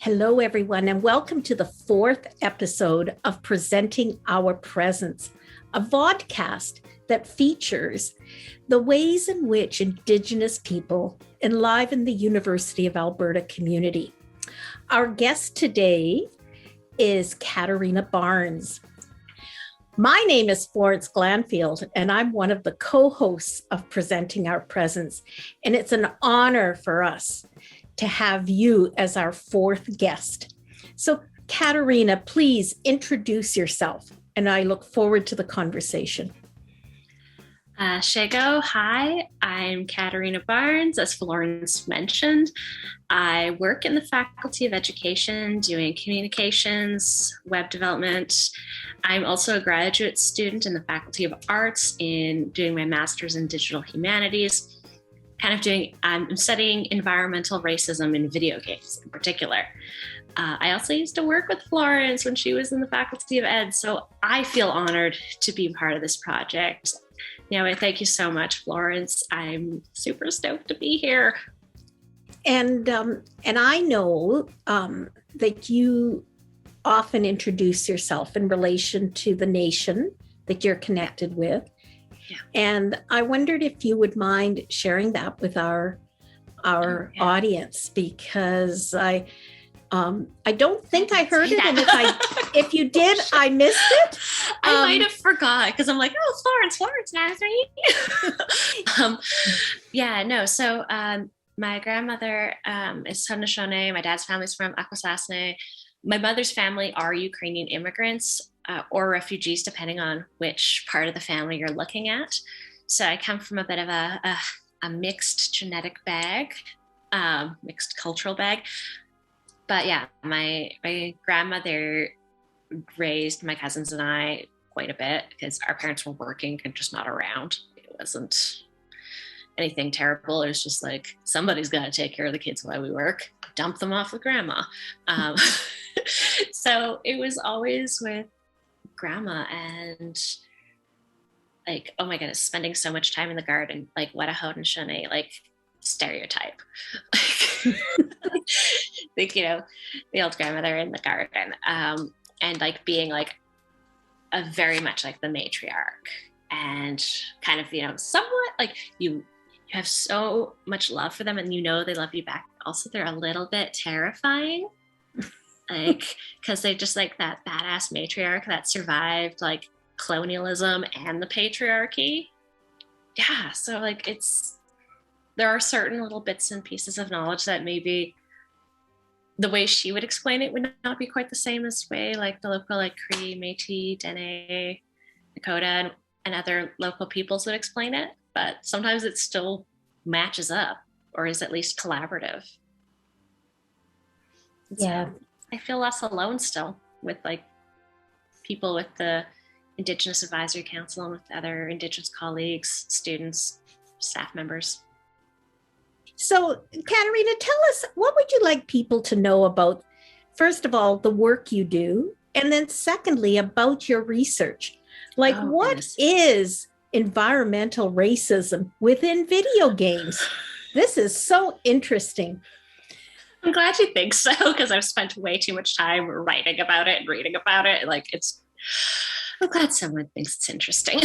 Hello, everyone, and welcome to the fourth episode of Presenting Our Presence, a vodcast that features the ways in which Indigenous people enliven the University of Alberta community. Our guest today is Kateryna Barnes. My name is Florence Glanfield, and I'm one of the co-hosts of Presenting Our Presence, and it's an honor for us to have you as our fourth guest. So Kateryna, please introduce yourself, and I look forward to the conversation. Shago, hi, I'm Kateryna Barnes, as Florence mentioned. I work in the Faculty of Education doing communications, web development. I'm also a graduate student in the Faculty of Arts in doing my master's in digital humanities. I'm studying environmental racism in video games in particular. I also used to work with Florence when she was in the Faculty of Ed, so I feel honored to be part of this project. Thank you so much, Florence. I'm super stoked to be here. And I know that you often introduce yourself in relation to the nation that you're connected with. Yeah. And I wondered if you would mind sharing that with our audience, because I don't think I heard it, and if you did, I missed it. I might have forgot because I'm like, oh, Florence knows me. So my grandmother is Haudenosaunee. My dad's family's from Akwesasne. My mother's family are Ukrainian immigrants or refugees, depending on which part of the family you're looking at. So I come from a bit of a mixed genetic bag, mixed cultural bag. But yeah, my grandmother raised my cousins and I quite a bit because our parents were working and just not around. It wasn't anything terrible. It was just like, somebody's got to take care of the kids while we work. Dump them off with grandma. So it was always with grandma and like, oh my goodness, spending so much time in the garden. Like, what a Haudenosaunee, like, stereotype. Like, the old grandmother in the garden, and like being like a very much like the matriarch, and kind of somewhat like you have so much love for them, and they love you back. Also, they're a little bit terrifying, like because they're just like that badass matriarch that survived like colonialism and the patriarchy. Yeah, so like there are certain little bits and pieces of knowledge that maybe the way she would explain it would not be quite the same as way like the local like Cree, Métis, Dene, Dakota, and other local peoples would explain it. But sometimes it still matches up, or is at least collaborative. Yeah. So I feel less alone still with like people with the Indigenous Advisory Council and with other Indigenous colleagues, students, staff members. So, Kateryna, tell us, what would you like people to know about, first of all, the work you do, and then secondly, about your research? Like, what is environmental racism within video games? This is so interesting. I'm glad you think so, because I've spent way too much time writing about it and reading about it. I'm glad someone thinks it's interesting.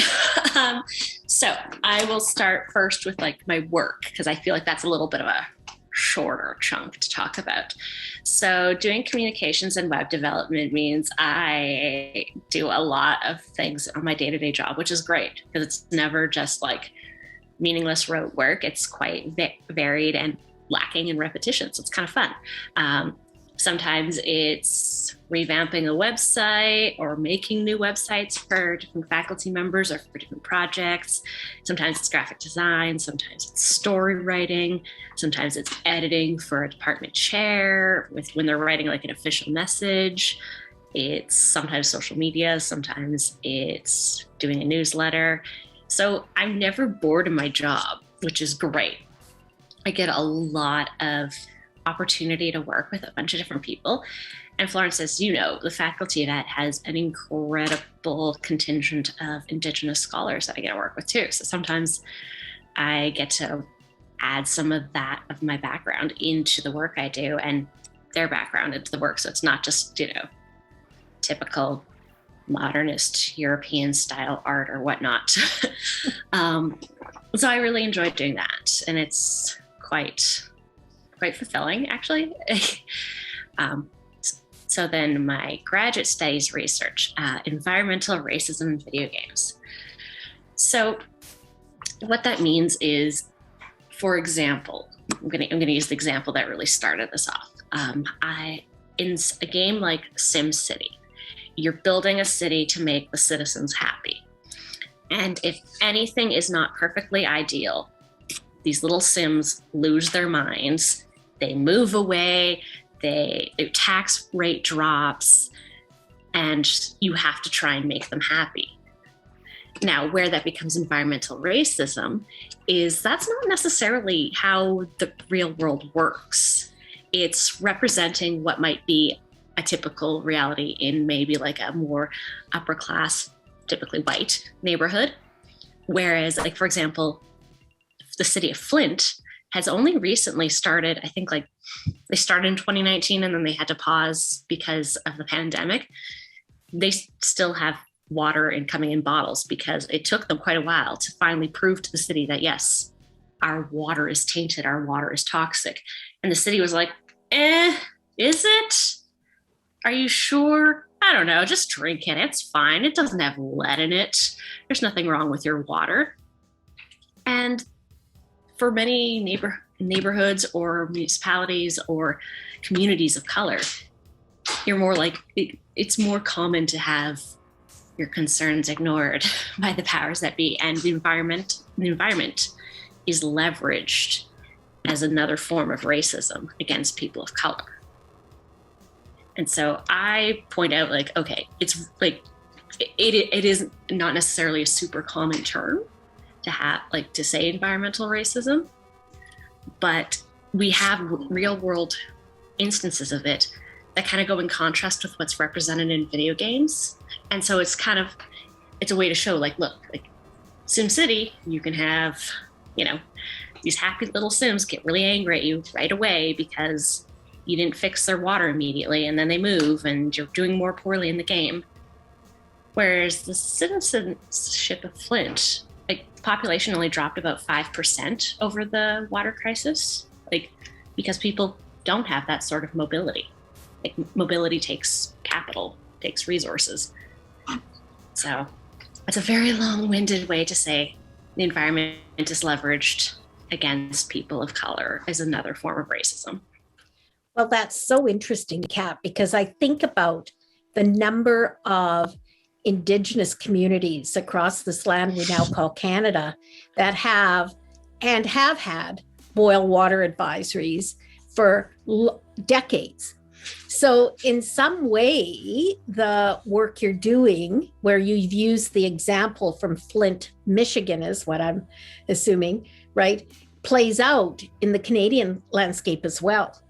So I will start first with like my work, because I feel like that's a little bit of a shorter chunk to talk about. So doing communications and web development means I do a lot of things on my day-to-day job, which is great because it's never just like meaningless rote work. It's quite varied and lacking in repetition. So it's kind of fun. Sometimes it's revamping a website or making new websites for different faculty members or for different projects. Sometimes it's graphic design, sometimes it's story writing, sometimes it's editing for a department chair when they're writing like an official message. It's sometimes social media, sometimes it's doing a newsletter. So I'm never bored in my job, which is great. I get a lot of opportunity to work with a bunch of different people. And Florence, as you know, the Faculty of Ed has an incredible contingent of Indigenous scholars that I get to work with too. So sometimes I get to add some of that of my background into the work I do. And their background into the work. So it's not just, typical modernist European style art or whatnot. So I really enjoyed doing that, and it's quite fulfilling, actually. So then my graduate studies research, environmental racism in video games. So what that means is, for example, I'm going to use the example that really started this off. In a game like SimCity, you're building a city to make the citizens happy. And if anything is not perfectly ideal, these little Sims lose their minds. They move away, their tax rate drops, and you have to try and make them happy. Now, where that becomes environmental racism is that's not necessarily how the real world works. It's representing what might be a typical reality in maybe like a more upper class, typically white neighborhood. Whereas, like, for example, the city of Flint has only recently started, I think like they started in 2019 and then they had to pause because of the pandemic. They still have water and coming in bottles because it took them quite a while to finally prove to the city that, yes, our water is tainted, our water is toxic. And the city was like, is it? Are you sure? I don't know, just drink it. It's fine. It doesn't have lead in it. There's nothing wrong with your water. And for many neighborhoods or municipalities or communities of color, you're more like, it's more common to have your concerns ignored by the powers that be. And the environment is leveraged as another form of racism against people of color. And so I point out, like, okay, it's like, it is not necessarily a super common term to have, like, to say environmental racism, but we have real world instances of it that kind of go in contrast with what's represented in video games. And so it's a way to show, like, look, like SimCity, you can have, these happy little Sims get really angry at you right away because you didn't fix their water immediately, and then they move and you're doing more poorly in the game. Whereas the citizenship of Flint, like, population only dropped about 5% over the water crisis, like, because people don't have that sort of mobility. Like, mobility takes capital, takes resources. So it's a very long-winded way to say the environment is leveraged against people of color as another form of racism. Well, that's so interesting, Kat, because I think about the number of Indigenous communities across this land we now call Canada that have had boil water advisories for decades. So in some way, the work you're doing, where you've used the example from Flint, Michigan, is what I'm assuming, right, plays out in the Canadian landscape as well.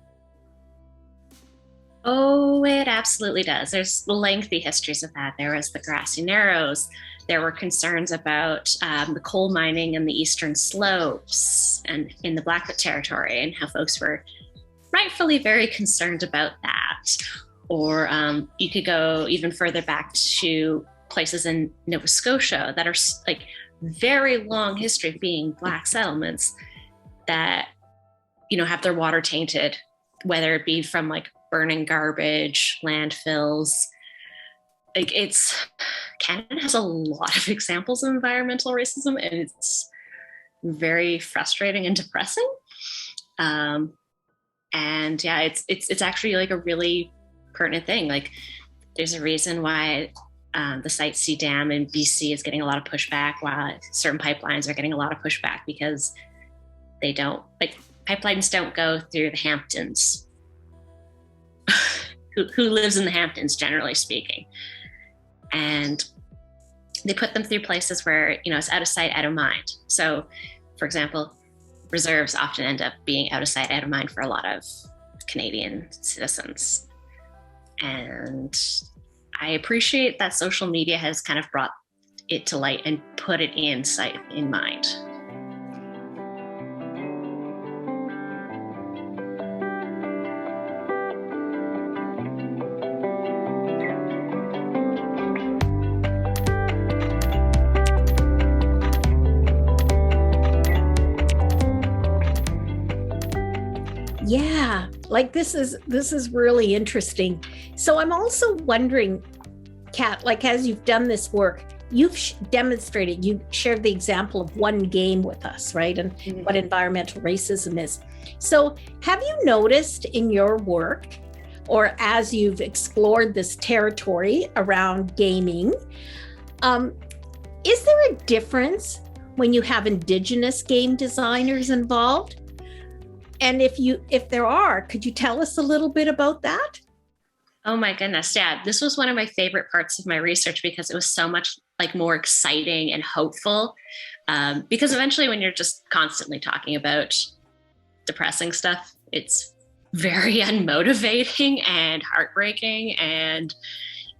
Oh, it absolutely does. There's lengthy histories of that. There was the Grassy Narrows. There were concerns about the coal mining in the eastern slopes and in the Blackfoot territory, and how folks were rightfully very concerned about that. Or you could go even further back to places in Nova Scotia that are like very long history of being Black settlements that, have their water tainted, whether it be from like burning garbage, landfills. Like, Canada has a lot of examples of environmental racism, and it's very frustrating and depressing. And yeah, it's actually like a really pertinent thing. Like, there's a reason why the Site C Dam in BC is getting a lot of pushback, while certain pipelines are getting a lot of pushback, because pipelines don't go through the Hamptons. who lives in the Hamptons, generally speaking. And they put them through places where, it's out of sight, out of mind. So, for example, reserves often end up being out of sight, out of mind for a lot of Canadian citizens. And I appreciate that social media has kind of brought it to light and put it in sight, in mind. Yeah, like this is really interesting. So I'm also wondering, Kat, like as you've done this work, you've demonstrated, you shared the example of one game with us, right? And what environmental racism is. So have you noticed in your work, or as you've explored this territory around gaming, is there a difference when you have Indigenous game designers involved? And if there are, could you tell us a little bit about that? Oh my goodness. Yeah. This was one of my favorite parts of my research because it was so much like more exciting and hopeful. Because eventually when you're just constantly talking about depressing stuff, it's very unmotivating and heartbreaking. And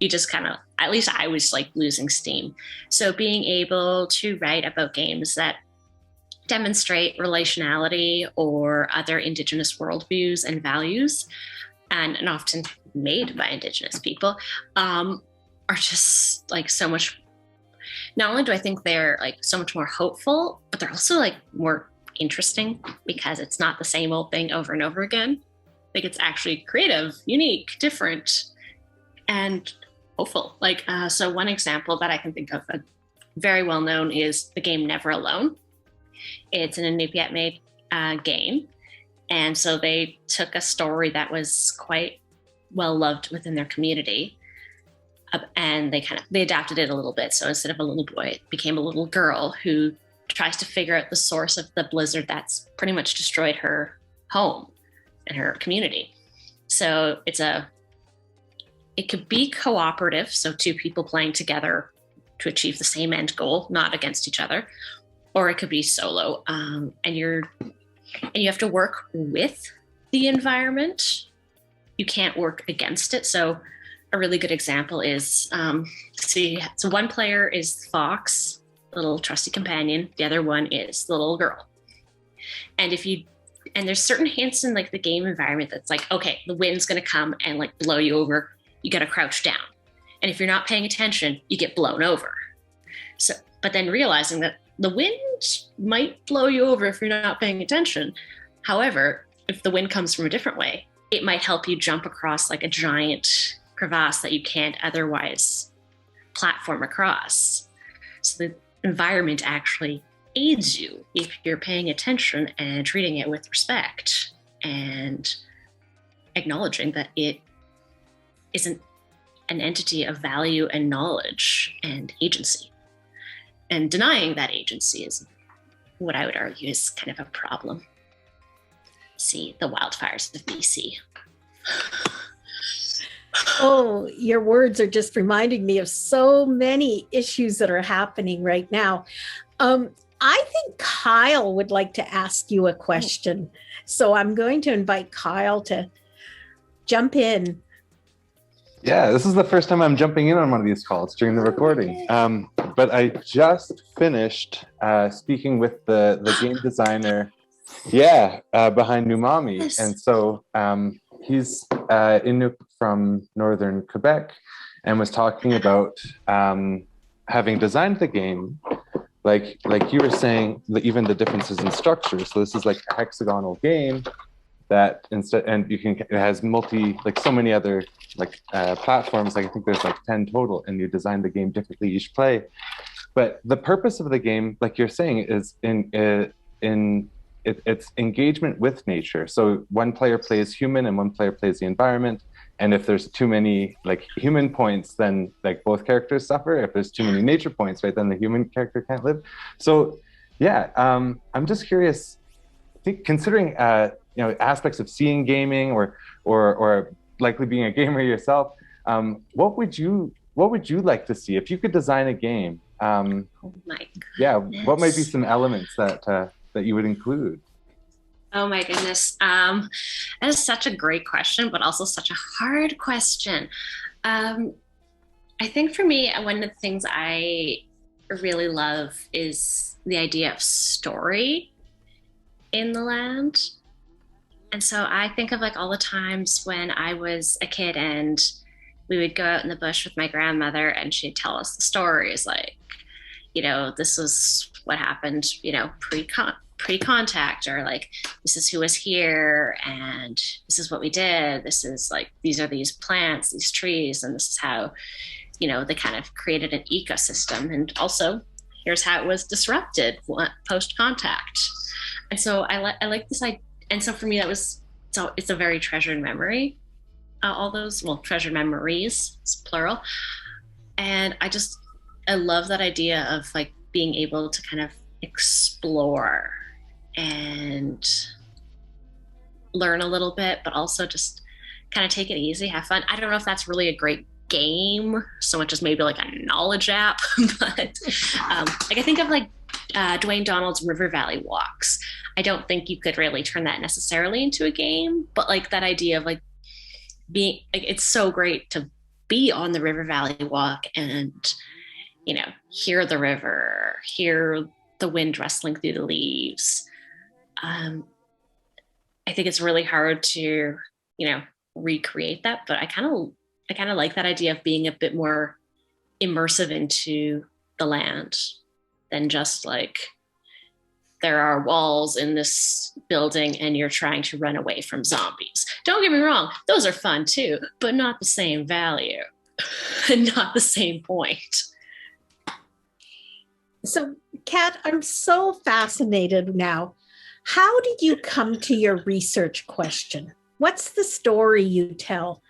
you just kind of, at least I was like losing steam. So being able to write about games that demonstrate relationality or other Indigenous worldviews and values, and often made by Indigenous people, are just like so much. Not only do I think they're like so much more hopeful, but they're also like more interesting because it's not the same old thing over and over again. Like it's actually creative, unique, different, and hopeful. Like so, one example that I can think of, very well known, is the game Never Alone. It's an Inupiat-made game. And so they took a story that was quite well loved within their community, and they adapted it a little bit. So instead of a little boy, it became a little girl who tries to figure out the source of the blizzard that's pretty much destroyed her home and her community. So it could be cooperative, so two people playing together to achieve the same end goal, not against each other, or it could be solo, and you have to work with the environment. You can't work against it. So a really good example is, so one player is Fox, little trusty companion. The other one is the little girl. And there's certain hints in like the game environment that's like, okay, the wind's going to come and like blow you over. You got to crouch down. And if you're not paying attention, you get blown over. So, but then realizing that the wind might blow you over if you're not paying attention. However, if the wind comes from a different way, it might help you jump across like a giant crevasse that you can't otherwise platform across. So the environment actually aids you if you're paying attention and treating it with respect and acknowledging that it isn't an entity of value and knowledge and agency. And denying that agency is what I would argue is kind of a problem. See the wildfires of BC. Oh, your words are just reminding me of so many issues that are happening right now. I think Kyle would like to ask you a question. So I'm going to invite Kyle to jump in. Yeah, this is the first time I'm jumping in on one of these calls during the recording. But I just finished speaking with the game designer, behind Numami. Yes. And so he's Inuit from northern Quebec and was talking about having designed the game, like you were saying, even the differences in structure. So this is like a hexagonal game that it has so many other platforms. Like I think there's like 10 total, and you design the game differently each play. But the purpose of the game, like you're saying, is it's engagement with nature. So one player plays human and one player plays the environment. And if there's too many like human points, then like both characters suffer. If there's too many nature points, right, then the human character can't live. So I'm just curious, considering aspects of seeing gaming or likely being a gamer yourself, what would you like to see if you could design a game? Oh my goodness. Yeah, what might be some elements that you would include? Oh my goodness. That is such a great question, but also such a hard question. I think for me, one of the things I really love is the idea of story in the land. And so I think of like all the times when I was a kid and we would go out in the bush with my grandmother and she'd tell us the stories, like, this was what happened, pre-contact, or like, this is who was here and this is what we did. This is like, these are these plants, these trees, and this is how, they kind of created an ecosystem. And also, here's how it was disrupted post-contact. And so I like this idea. And so for me, it's a very treasured memory. All those, treasured memories, it's plural. And I love that idea of like being able to kind of explore and learn a little bit, but also just kind of take it easy, have fun. I don't know if that's really a great game so much as maybe like a knowledge app, but like I think of like Dwayne Donald's River Valley walks. I don't think you could really turn that necessarily into a game, but like that idea of like being like, it's so great to be on the River Valley walk and hear the river, hear the wind rustling through the leaves. I think it's really hard to recreate that, but I kind of like that idea of being a bit more immersive into the land than just like there are walls in this building and you're trying to run away from zombies. Don't get me wrong, those are fun too, but not the same value and not the same point. So, Kat, I'm so fascinated now. How did you come to your research question? What's the story you tell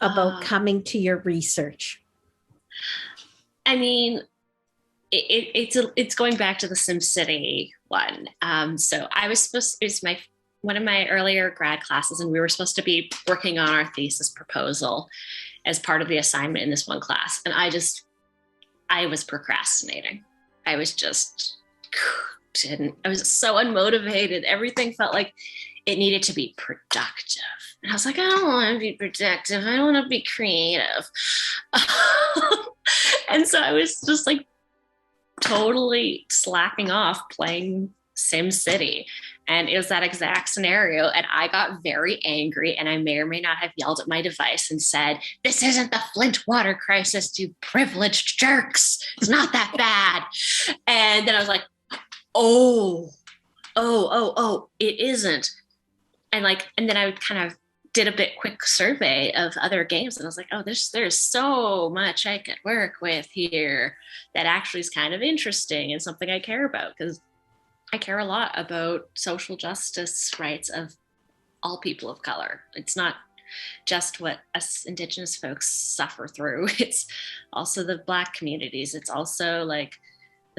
about coming to your research? I mean, it's going back to the SimCity one. So I was it was one of my earlier grad classes, and we were supposed to be working on our thesis proposal as part of the assignment in this one class. And I was procrastinating. I was so unmotivated. Everything felt like it needed to be productive. And I was like, I don't want to be productive. I want to be creative. And so I was just like totally slacking off playing SimCity. And it was that exact scenario. And I got very angry, and I may or may not have yelled at my device and said, "This isn't the Flint water crisis, you privileged jerks. It's not that bad." And then I was like, oh, it isn't. And then I kind of did a bit quick survey of other games, and I was like, oh, there's so much I could work with here that actually is kind of interesting and something I care about, because I care a lot about social justice rights of all people of color. It's not just what us Indigenous folks suffer through. It's also the Black communities. It's also like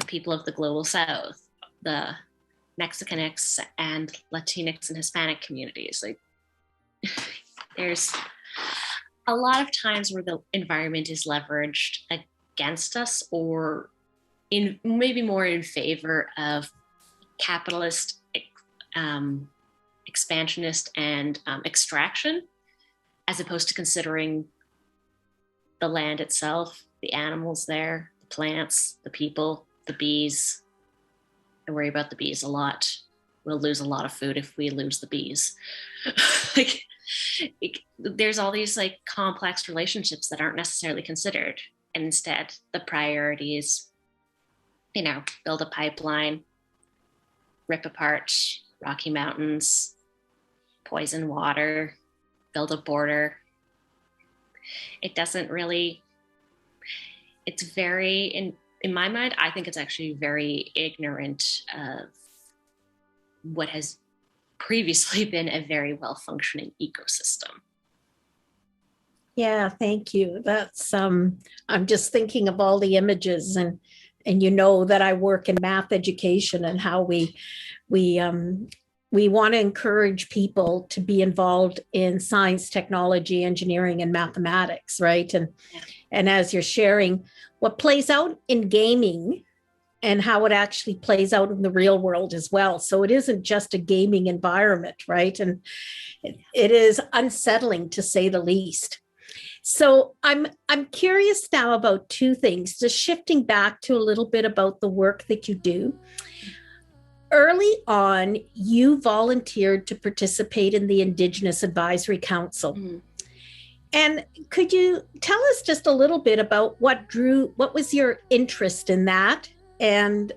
the people of the global South, the Mexicanx and Latinx and Hispanic communities. Like, there's a lot of times where the environment is leveraged against us, or in maybe more in favor of capitalist, expansionist, and extraction, as opposed to considering the land itself, the animals there, the plants, the people, the bees. I worry about the bees a lot. We'll lose a lot of food if we lose the bees. There's all these like complex relationships that aren't necessarily considered. And instead, the priorities, build a pipeline, rip apart Rocky Mountains, poison water, build a border. It doesn't really, it's very, in my mind, I think it's actually very ignorant of what has previously been a very well-functioning ecosystem. Yeah, thank you. That's I'm just thinking of all the images, and that I work in math education, and how we want to encourage people to be involved in science, technology, engineering, and mathematics, right? And as you're sharing what plays out in gaming and how it actually plays out in the real world as well. So it isn't just a gaming environment, right? And it is unsettling, to say the least. So I'm curious now about two things, just shifting back to a little bit about the work that you do. Early on, you volunteered to participate in the Indigenous Advisory Council. Mm-hmm. And could you tell us just a little bit about what was your interest in that? And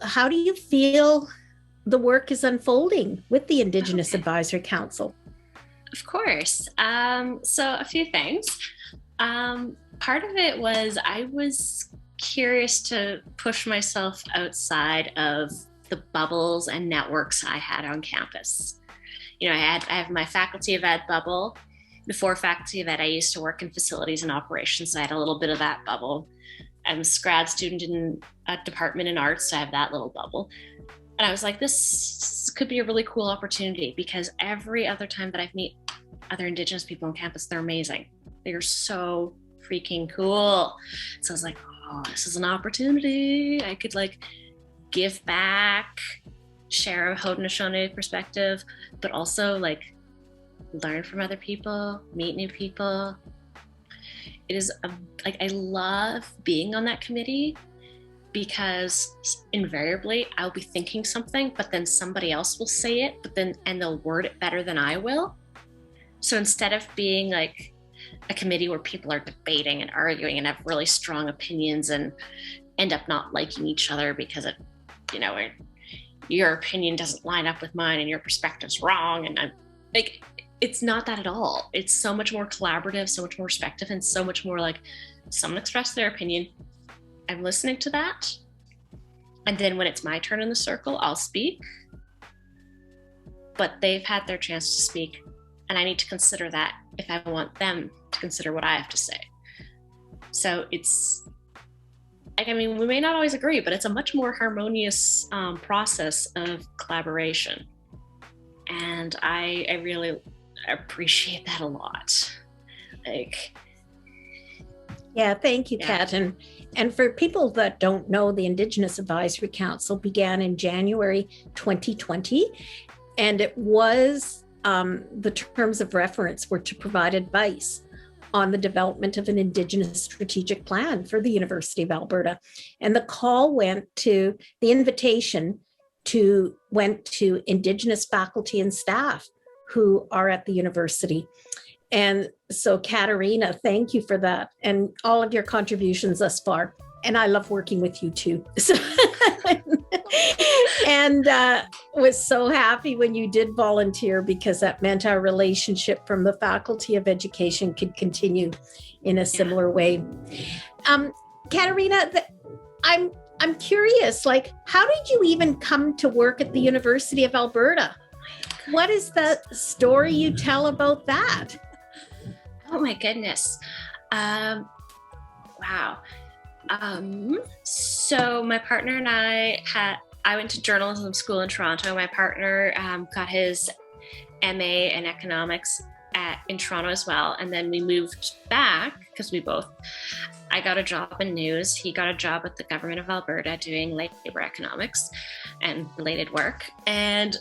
how do you feel the work is unfolding with the Indigenous Advisory Council? Of course. So a few things. Part of it was I was curious to push myself outside of the bubbles and networks I had on campus. You know, I have my Faculty of Ed bubble. Before Faculty of Ed, I used to work in facilities and operations, so I had a little bit of that bubble. I'm a grad student in a department in arts, so I have that little bubble. And I was like, this could be a really cool opportunity, because every other time that I meet other Indigenous people on campus, they're amazing. They're so freaking cool. So I was like, oh, this is an opportunity. I could like give back, share a Haudenosaunee perspective, but also like learn from other people, meet new people. It is like, I love being on that committee, because invariably I'll be thinking something, but then somebody else will say it, and they'll word it better than I will. So instead of being like a committee where people are debating and arguing and have really strong opinions and end up not liking each other because it, you know, your opinion doesn't line up with mine and your perspective's wrong, and I'm like, it's not that at all. It's so much more collaborative, so much more respectful, and so much more like someone expressed their opinion. I'm listening to that. And then when it's my turn in the circle, I'll speak. But they've had their chance to speak, and I need to consider that if I want them to consider what I have to say. So it's, like, I mean, we may not always agree, but it's a much more harmonious process of collaboration. And I really appreciate that a lot. Like, yeah, thank you, Kat. And for people that don't know, the Indigenous Advisory Council began in January 2020, and it was, the terms of reference were to provide advice on the development of an Indigenous strategic plan for the University of Alberta. And the call the invitation went to Indigenous faculty and staff who are at the university. And so, Kateryna, thank you for that and all of your contributions thus far. And I love working with you too. So, and was so happy when you did volunteer, because that meant our relationship from the Faculty of Education could continue in a similar way. Kateryna, I'm curious, like, how did you even come to work at the University of Alberta? What is the story you tell about that? Oh my goodness. Wow. So my partner and I went to journalism school in Toronto. My partner got his MA in economics in Toronto as well. And then we moved back because I got a job in news. He got a job at the government of Alberta doing labor economics and related work. And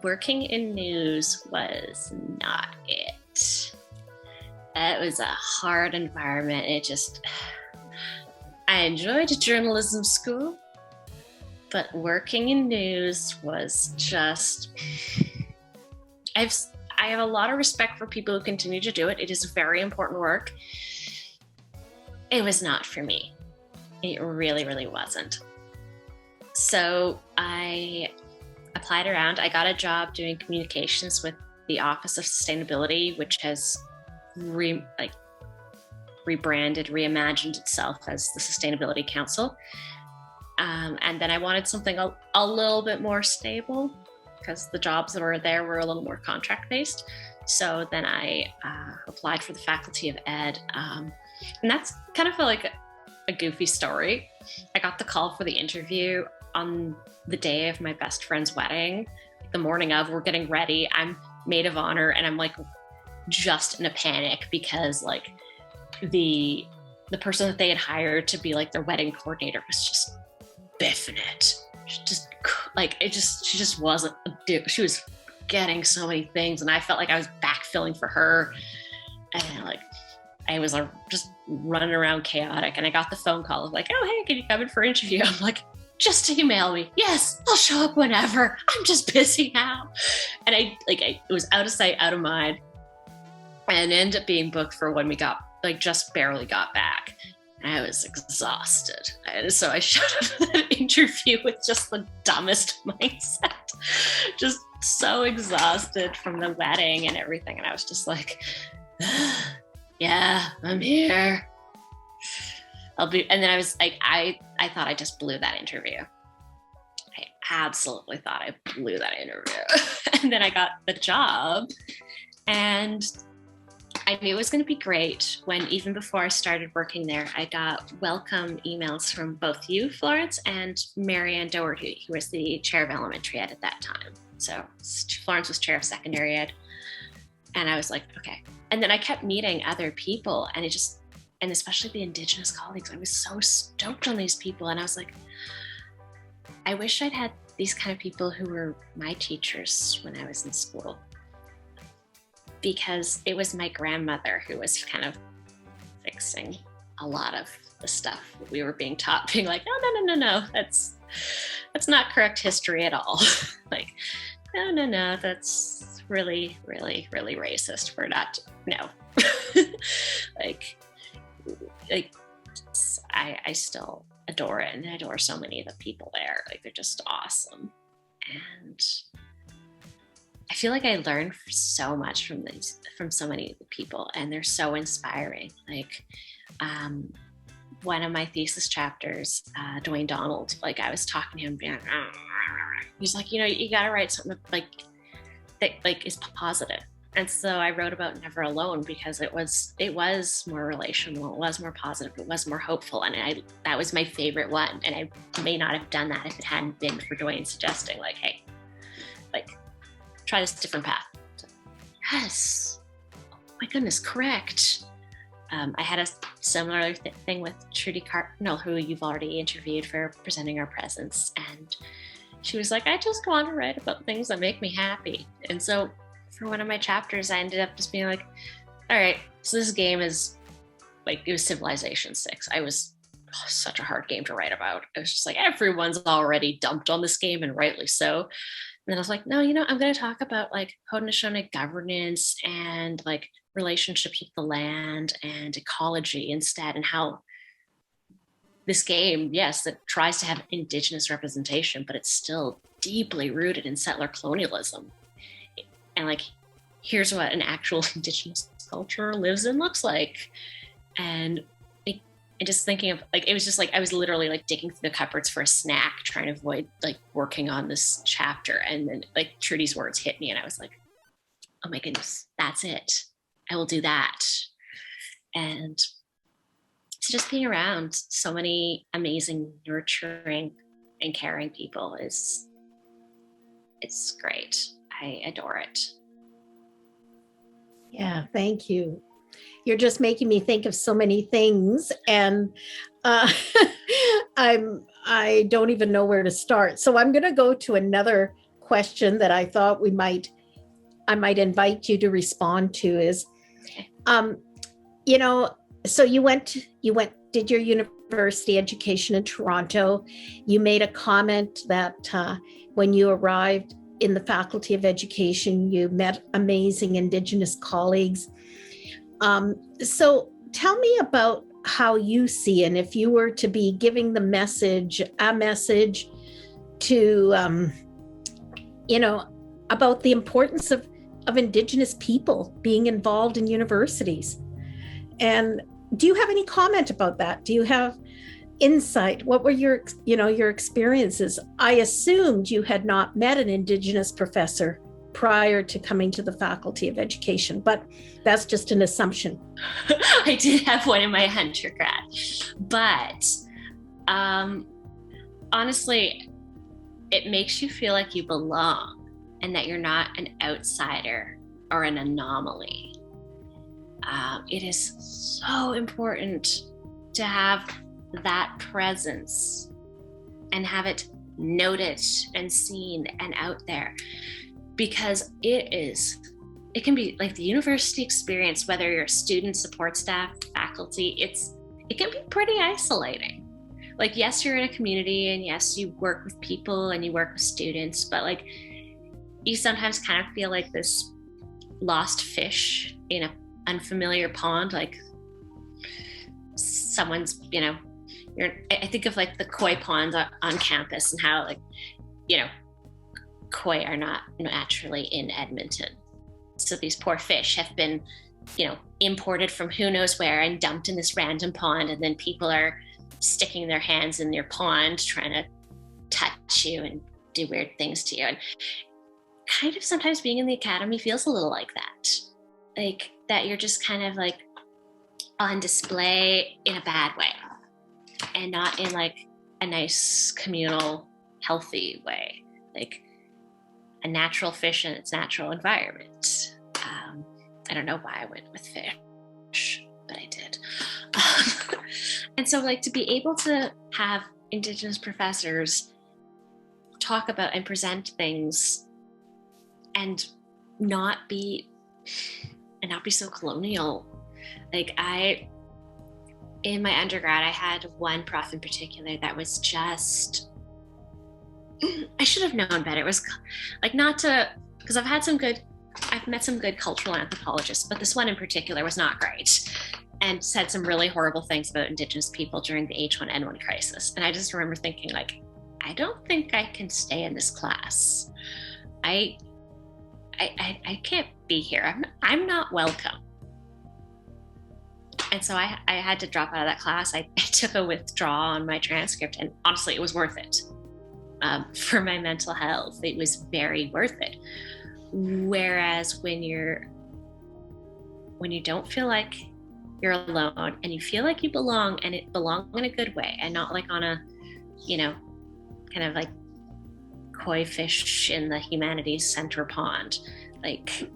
working in news was not it. It was a hard environment. I enjoyed journalism school, but working in news was just, I have a lot of respect for people who continue to do it. It is very important work. It was not for me. It really, really wasn't. So I applied around. I got a job doing communications with the Office of Sustainability, which has rebranded, reimagined itself as the Sustainability Council. And then I wanted something a little bit more stable, because the jobs that were there were a little more contract-based. So then I applied for the Faculty of Ed. And that's kind of like a goofy story. I got the call for the interview on the day of my best friend's wedding. The morning of, we're getting ready. I'm maid of honor, and I'm like just in a panic, because like the person that they had hired to be like their wedding coordinator was just biffing it. She just wasn't a dick. She was getting so many things, and I felt like I was backfilling for her, and like I was just running around chaotic. And I got the phone call of like, oh hey, can you come in for an interview? I'm like, just email me. Yes, I'll show up whenever. I'm just busy now. And it was out of sight, out of mind, and ended up being booked for when we just barely got back. and I was exhausted. And so I showed up for that interview with just the dumbest mindset, just so exhausted from the wedding and everything. And I was just like, yeah, I'm here. And then I was like, I thought I just blew that interview. I absolutely thought I blew that interview. And then I got the job, and I knew it was going to be great when, even before I started working there, I got welcome emails from both you, Florence, and Marianne Doherty, who was the chair of elementary ed at that time. So Florence was chair of secondary ed. And I was like, okay. And then I kept meeting other people, and and especially the Indigenous colleagues, I was so stoked on these people. And I was like, I wish I'd had these kind of people who were my teachers when I was in school. Because it was my grandmother who was kind of fixing a lot of the stuff that we were being taught, being like, no, that's not correct history at all. Like, no, that's really, really, really racist. We're not, no. like I still adore it, and I adore so many of the people there. Like, they're just awesome. And I feel like I learned so much from so many people, and they're so inspiring. Like, one of my thesis chapters, Dwayne Donald, like, I was talking to him, being, he's like, you got to write something that is positive. And so I wrote about Never Alone because it was more relational, it was more positive, it was more hopeful, and that was my favorite one. And I may not have done that if it hadn't been for Dwayne suggesting, like, hey, like, try this different path. So, yes, oh my goodness, correct. I had a similar thing with Trudy Cardinal, who you've already interviewed for presenting our presence, and she was like, I just want to write about things that make me happy. And so for one of my chapters, I ended up just being like, all right, so this game is like, it was Civilization 6. Such a hard game to write about. It was just like, everyone's already dumped on this game, and rightly so. And then I was like, no, I'm going to talk about like Haudenosaunee governance and like relationships with the land and ecology instead, and how this game, yes, that tries to have Indigenous representation, but it's still deeply rooted in settler colonialism. And like, here's what an actual Indigenous culture lives and looks like. And just thinking of, like, it was just like, I was literally like digging through the cupboards for a snack, trying to avoid like working on this chapter. And then like Trudy's words hit me, and I was like, oh my goodness, that's it. I will do that. And so just being around so many amazing, nurturing and caring people it's great. I adore it. Yeah, thank you. You're just making me think of so many things, and I don't even know where to start. So I'm going to go to another question that I thought I might invite you to respond to is, so you did your university education in Toronto. You made a comment that when you arrived in the Faculty of Education, you met amazing Indigenous colleagues. So tell me about how you see, and if you were to be giving a message to, about the importance of Indigenous people being involved in universities. And do you have any comment about that? Do you have insight? What were your experiences? I assumed you had not met an Indigenous professor prior to coming to the Faculty of Education, but that's just an assumption. I did have one in my undergrad, but honestly, it makes you feel like you belong and that you're not an outsider or an anomaly. It is so important to have that presence and have it noted and seen and out there, because it can be like the university experience, whether you're a student, support staff, faculty, it can be pretty isolating. Like, yes, you're in a community, and yes, you work with people and you work with students, but like, you sometimes kind of feel like this lost fish in an unfamiliar pond. Like, someone's, I think of like the koi ponds on campus and how like, koi are not naturally in Edmonton. So these poor fish have been, imported from who knows where and dumped in this random pond. And then people are sticking their hands in your pond, trying to touch you and do weird things to you. And kind of sometimes being in the academy feels a little like that. Like that you're just kind of like on display in a bad way and not in like a nice communal, healthy way. Like a natural fish in its natural environment. I don't know why I went with fish, but I did. And so like to be able to have Indigenous professors talk about and present things and not be so colonial. Like in my undergrad, I had one prof in particular that was just, I should have known better. It was like because I've met some good cultural anthropologists, but this one in particular was not great and said some really horrible things about Indigenous people during the H1N1 crisis. And I just remember thinking like, I don't think I can stay in this class. I can't be here. I'm not welcome. And so I had to drop out of that class. I took a withdrawal on my transcript, and honestly, it was worth it. For my mental health, it was very worth it. Whereas when you don't feel like you're alone and you feel like you belong, and it belong in a good way and not like on a, kind of like koi fish in the humanities center pond, like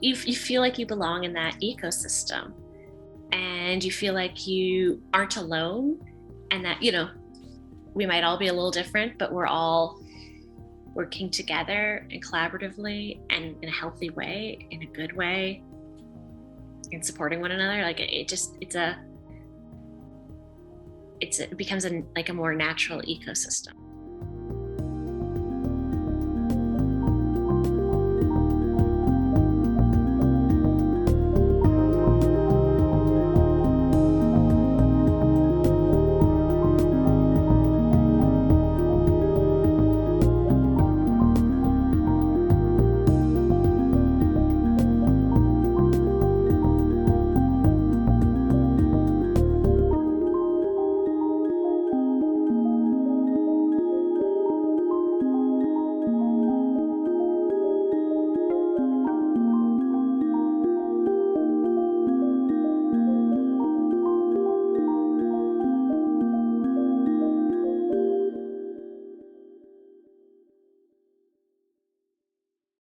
you feel like you belong in that ecosystem and you feel like you aren't alone, and that, we might all be a little different, but we're all working together and collaboratively and in a healthy way, in a good way, and supporting one another. Like it becomes a more natural ecosystem.